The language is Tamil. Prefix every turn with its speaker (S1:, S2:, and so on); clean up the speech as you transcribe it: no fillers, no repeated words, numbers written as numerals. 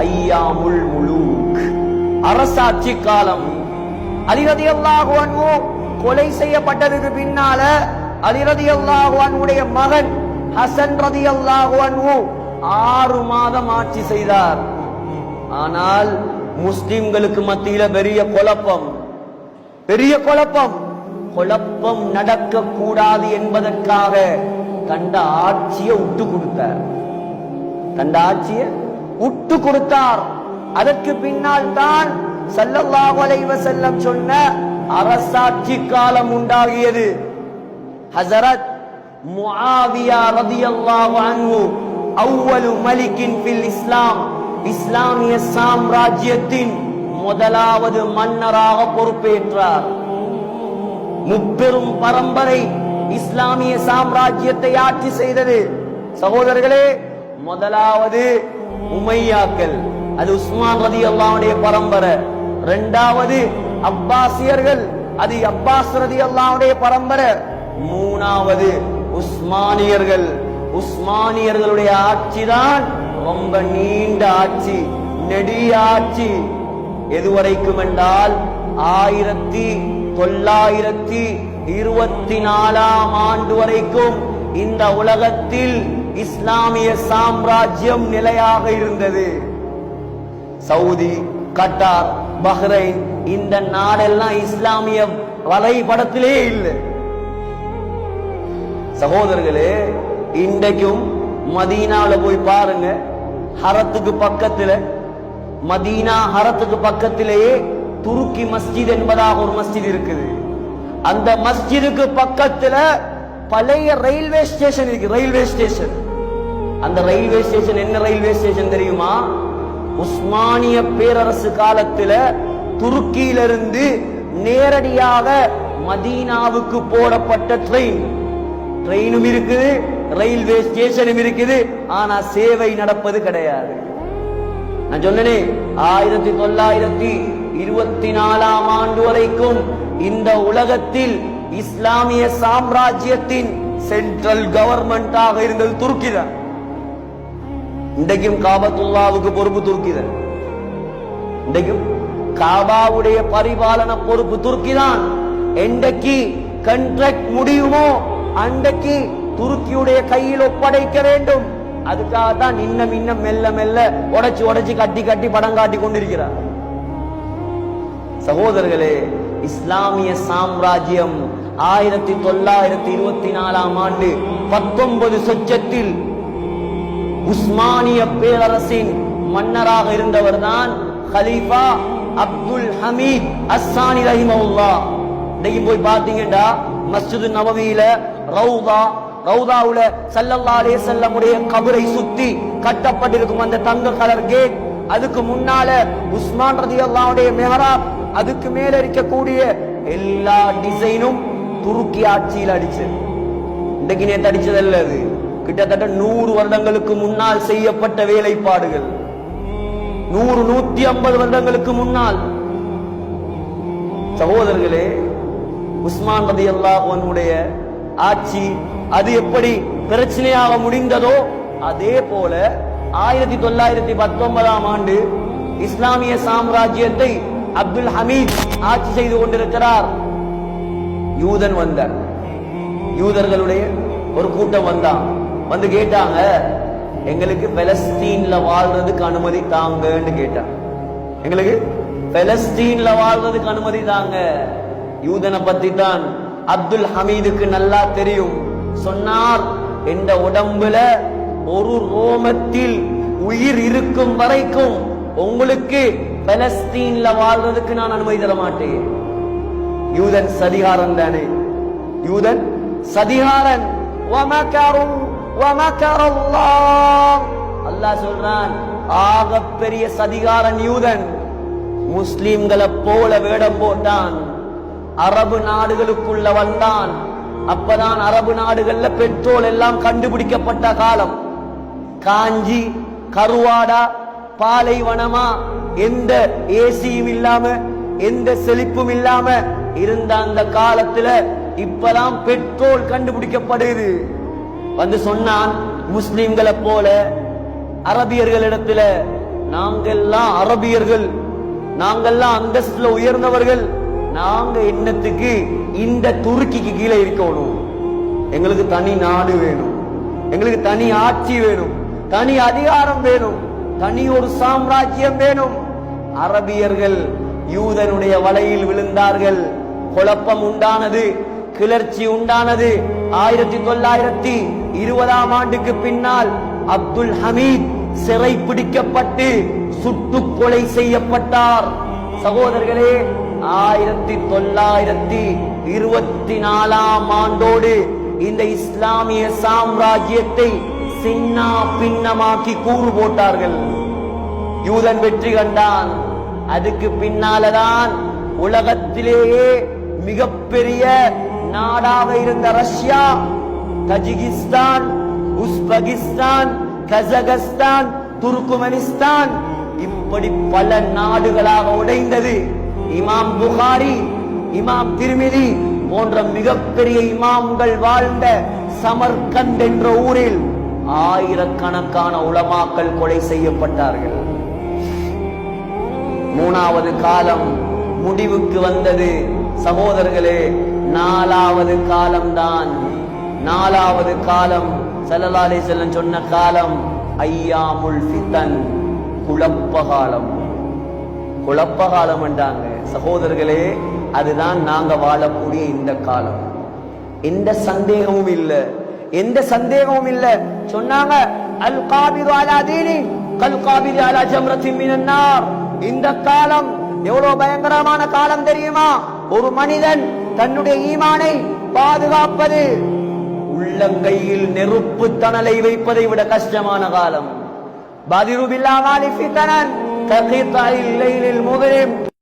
S1: ஐயாமுல் முலூக், அரசாட்சி காலம். அலி ரலியல்லாஹு அன்ஹு கொலை செய்யப்பட்டதுக்கு பின்னால அலி ரலியல்லாஹு அன்ஹுடைய மகன் ஹசன் ரலியல்லாஹு அன்ஹு 6 மாதம் ஆட்சி செய்தார். ஆனால் முஸ்லிம்களுக்கு மத்தியில பெரிய குழப்பம் நடக்க கூடாது என்பதற்காக தண்ட ஆட்சியை விட்டு கொடுத்தார். அதற்கு பின்னால் தான் ஸல்லல்லாஹு அலைஹி வஸல்லம் சொன்ன அரசாட்சி காலம் உண்டாகியது. ஹஸரத் முஆவியா ரலியல்லாஹு அன்ஹு அவ்வலு மலிகின் ஃபில் இஸ்லாம், இஸ்லாமிய சாம்ராஜ்யத்தின் முதலாவது மன்னராக பொறுப்பேற்றார். முப்பெரும் பரம்பரை இஸ்லாமிய சாம்ராஜ்யத்தை ஆட்சி செய்தது. சகோதரர்களே, முதலாவது உமையாக்கள், அது உஸ்மான் ரலியல்லாஹுடைய பரம்பரை. இரண்டாவது அப்பாசியர்கள், அது அப்பாஸ் ரலியல்லாஹுடைய பரம்பரை. மூணாவது உஸ்மானியர்களுடைய ஆட்சி தான் ரொம்ப நீண்ட ஆட்சி, நெடிய ஆட்சி. எதுவரைக்கும் என்றால் 1924ஆம் ஆண்டு வரைக்கும் இந்த உலகத்தில் இஸ்லாமிய சாம்ராஜ்யம் நிலையாக இருந்தது. சவுதி, கட்டார், பஹ்ரைன், இந்த நாடெல்லாம் இஸ்லாமிய வலைப்படத்திலே இல்லை. சகோதரர்களே, இன்றைக்கும் மதீனாவுல போய் பாருங்க, ஹரத்துக்கு பக்கத்துல, மதீனா ஹரத்துக்கு பக்கத்திலேயே துருக்கி மஸ்ஜித் என்பதாக ஒரு மஸ்ஜித் இருக்குது. அந்த மஸ்ஜிதுக்கு பக்கத்துல பழைய ரயில்வே ஸ்டேஷன் இருக்கு. அந்த ரயில்வே ஸ்டேஷன் என்ன ரயில்வே ஸ்டேஷன் தெரியுமா? உஸ்மானிய பேரரசு காலத்துல துருக்கியிலிருந்து நேரடியாக மதீனாவுக்கு போடப்பட்ட ட்ரெயினும் இருக்குது, ரயில்வே ஸ்டேஷனும் இருக்குது. ஆனா சேவை நடப்பது கிடையாது. நான் சொன்னேனே, 1924ஆம் ஆண்டு வரைக்கும் இந்த உலகத்தில் இஸ்லாமிய சாம்ராஜ்யத்தின் சென்ட்ரல் கவர்மெண்டாக இருந்தது துருக்கி தான். இன்றைக்கும் காபத்துல்லாவுக்கு பொறுப்பு துருக்கி தான். இன்றைக்கும் காபாவுடைய பரிபாலன பொறுப்பு துருக்கி தான். என்றைக்கு கான்ட்ராக்ட் முடியுமோ அன்றைக்கு துருக்கியுடைய கையில் ஒப்படைக்க வேண்டும். அதுக்காகத்தான் இன்னும் மெல்ல மெல்ல உடைச்சு கட்டி படம் காட்டி கொண்டிருக்கிறார். சகோதரர்களே, இஸ்லாமிய சாம்ராஜ்யம் 1924ஆம் ஆண்டு 19 சொச்சத்தில் உஸ்மானிய பேரரசின் மன்னராக இருந்தவர் தான் கலீஃபா அப்துல் ஹமீத் அஸ்ஸானி ரஹிமஹுல்லாஹ். இன்னைக்கு போய் பாத்தீங்கன்னா மஸ்ஜிது நபவியில ரவுதாவுல ஸல்லல்லாஹு அலைஹி வஸல்லம் உடைய கபரை சுத்தி கட்டப்பட்டிருக்கும் அந்த தங்க கலர் கேட், அதுக்கு முன்னால உஸ்மான் ரலியல்லாஹு அன்ஹுடைய மிஹ்ராப், அதுக்கு மேல இருக்கக்கூடிய எல்லா டிசைனும் துருக்கி ஆட்சியில் அடிச்சது. இன்றைக்கு நேற்று அடிச்சதல்ல, அது கிட்டத்தட்ட 100 வருடங்களுக்கு முன்னால் செய்யப்பட்ட வேலைப்பாடுகள். 150 வருடங்களுக்கு முன்னால். சகோதரர்களே, உஸ்மான் ரலியல்லாஹு அன்ஹுடைய ஆட்சி அது எப்படி பிரச்சனையாக முடிந்ததோ அதே போல 1919ஆம் ஆண்டு இஸ்லாமிய சாம்ராஜ்யத்தை அப்துல் ஹமீத் ஆட்சி செய்து கொண்டிருக்கிறார். யூதன் வந்தார். யூதர்களுடைய ஒரு கூட்டம் வந்து கேட்டாங்க, எங்களுக்கு பலஸ்தீன்ல வாழ்றதுக்கு அனுமதி தாங்கன்னு கேட்டாங்க. எங்களுக்கு பலஸ்தீன்ல வாழ்றதுக்கு அனுமதி தாங்க. யூதனை பத்தி தான் அப்துல் ஹமீதுக்கு நல்லா தெரியும். சொன்னார், இந்த உடம்புல ஒரு ரோமத்தில் உயிர் இருக்கும் வரைக்கும் உங்களுக்கு பலஸ்தீன்ல வாழ்றதுக்கு நான் அனுமதி தர மாட்டேன். யூதன் சதிகாரன் தானே, யூதன் சதிகாரன். அல்லாஹ் சொல்றான், ஆக பெரிய சதிகாரன் யூதன். முஸ்லிம்களை போல வேடம் போட்டான், அரபு நாடுகளுக்குள்ள வந்தான். அப்பதான் அரபு நாடுகள்ல பெட்ரோல் எல்லாம் கண்டுபிடிக்கப்பட்ட காலம். காஞ்சி, கருவாடா, பாலைவனமா, எந்த ஏசியும் இல்லாம எந்த செழிப்பும் இல்லாம இருந்த அந்த காலத்துல இப்பதான் பெட்ரோல் கண்டுபிடிக்கப்படுது. வந்து சொன்னான், முஸ்லிம்களை போல அரபியர்களிடத்துல நாங்கெல்லாம் அரபியர்கள், நாங்கெல்லாம் அந்தஸ்துல உயர்ந்தவர்கள், நாங்க என்னத்துக்கு இந்த துருக்கிக்கு கீழே இருக்கணும்? எங்களுக்கு தனி நாடு வேணும், எங்களுக்கு தனி ஆட்சி வேணும், தனி அதிகாரம் வேணும், தனி ஒரு சாம்ராஜ்யம் வேணும். அரபியர்கள் யூதனுடைய வலையில் விழுந்தார்கள். குழப்பம் உண்டானது, கிளர்ச்சி உண்டானது. 1920ஆம் ஆண்டுக்கு பின்னால் அப்துல் ஹமீத் சிறை பிடிக்கப்பட்டு சுட்டு கொலை செய்யப்பட்டார். சகோதரர்களே, 1924ஆம் ஆண்டோடு இந்த இஸ்லாமிய சாம்ராஜ்யத்தை சின்ன பின்னமாக்கி கூறு போட்டார்கள். யூதன் வெற்றி கண்டான். அதுக்கு பின்னால்தான் உலகத்திலேயே மிகப்பெரிய நாடாக இருந்த Russia, Tajikistan, Uzbekistan, Kazakhstan, Turkmenistan இப்படி பல நாடுகளாக உடைந்தது. இமாம் புகாரி, இமாம் திர்மிதி போன்ற மிகப்பெரிய இமாம்கள் வாழ்ந்த சமர்கந்த் என்ற ஊரில் ஆயிரக்கணக்கான உலமாக்கள் கொலை செய்யப்பட்டார்கள். மூணாவது காலம் முடிவுக்கு வந்தது. சகோதரர்களே, 4வது காலம்தான். 4வது காலம் ஸல்லல்லாஹு அலைஹி வஸல்லம் சொன்ன காலம் ஐயாமுல் ஃபிதன், குழப்ப காலம். குழப்ப காலம் என்றாங்க. சகோதரர்களே, அதுதான் நாங்க வாழக்கூடிய இந்த காலம். எந்த சந்தேகமும் இல்ல, எந்த சந்தேகமும் இல்ல. சொன்னாங்க, அல் காபிது அலா தீனி கல் காபிது அலா ஜம்ரத்தின் மினன் நார். இந்த காலம் எவ்வளவு பயங்கரமான காலம் தெரியுமா? ஒரு மனிதன் தன்னுடைய ஈமானை பாதுகாப்பது உள்ளங்கையில் நெருப்பு தணலை வைப்பதை விட கஷ்டமான காலம். பாதிரு பில்லாஹி ஃபிதனன் ககிதாயில் லைலில் முக்ரிம்.